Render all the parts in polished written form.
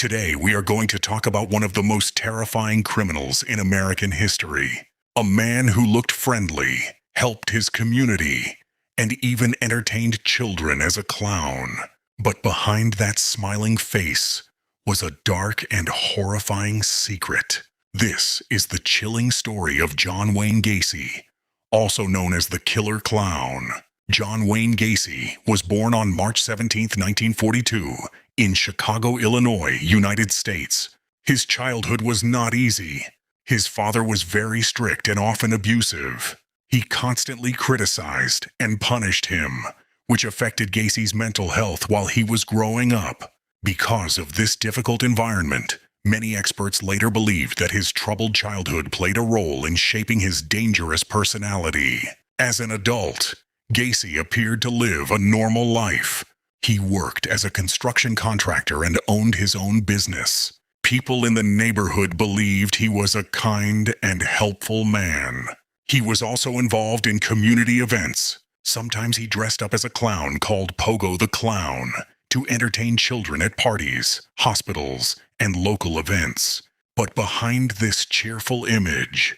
Today, we are going to talk about one of the most terrifying criminals in American history. A man who looked friendly, helped his community, and even entertained children as a clown. But behind that smiling face was a dark and horrifying secret. This is the chilling story of John Wayne Gacy, also known as the Killer Clown. John Wayne Gacy was born on March 17, 1942, in Chicago, Illinois, United States. His childhood was not easy. His father was very strict and often abusive. He constantly criticized and punished him, which affected Gacy's mental health while he was growing up. Because of this difficult environment, many experts later believed that his troubled childhood played a role in shaping his dangerous personality. As an adult, Gacy appeared to live a normal life. He worked as a construction contractor and owned his own business. People in the neighborhood believed he was a kind and helpful man. He was also involved in community events. Sometimes he dressed up as a clown called Pogo the Clown to entertain children at parties, hospitals, and local events. But behind this cheerful image,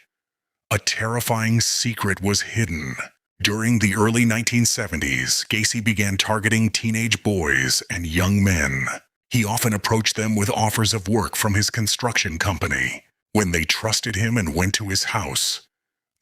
a terrifying secret was hidden. During the early 1970s, Gacy began targeting teenage boys and young men. He often approached them with offers of work from his construction company. When they trusted him and went to his house,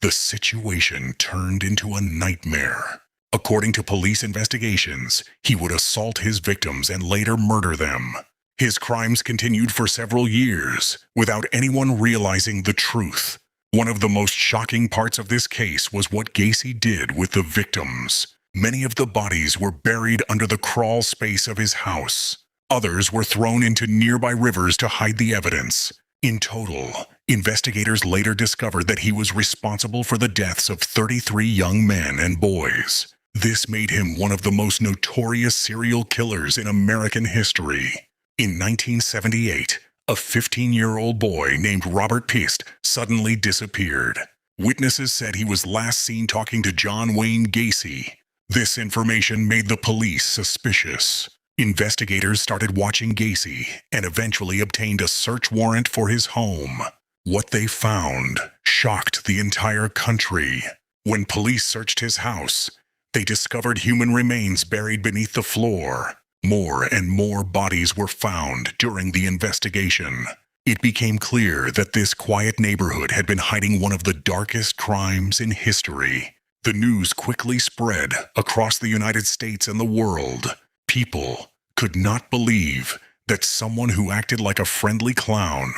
the situation turned into a nightmare. According to police investigations, he would assault his victims and later murder them. His crimes continued for several years without anyone realizing the truth. One of the most shocking parts of this case was what Gacy did with the victims. Many of the bodies were buried under the crawl space of his house. Others were thrown into nearby rivers to hide the evidence. In total, investigators later discovered that he was responsible for the deaths of 33 young men and boys. This made him one of the most notorious serial killers in American history. In 1978, a 15-year-old boy named Robert Pist suddenly disappeared. Witnesses said he was last seen talking to John Wayne Gacy. This information made the police suspicious. Investigators started watching Gacy and eventually obtained a search warrant for his home. What they found shocked the entire country. When police searched his house, they discovered human remains buried beneath the floor. More and more bodies were found during the investigation. It became clear that this quiet neighborhood had been hiding one of the darkest crimes in history. The news quickly spread across the United States and the world. People could not believe that someone who acted like a friendly clown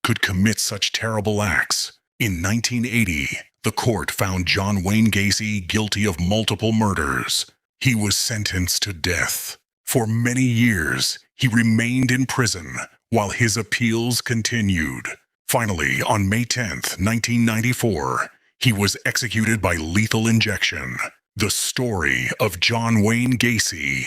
could commit such terrible acts. In 1980, the court found John Wayne Gacy guilty of multiple murders. He was sentenced to death. For many years, he remained in prison while his appeals continued. Finally, on May 10, 1994, he was executed by lethal injection. The story of John Wayne Gacy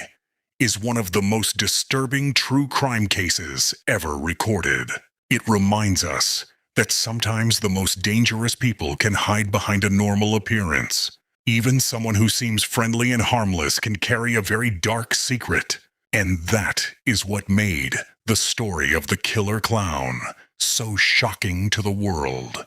is one of the most disturbing true crime cases ever recorded. It reminds us that sometimes the most dangerous people can hide behind a normal appearance. Even someone who seems friendly and harmless can carry a very dark secret. And that is what made the story of the Killer Clown so shocking to the world.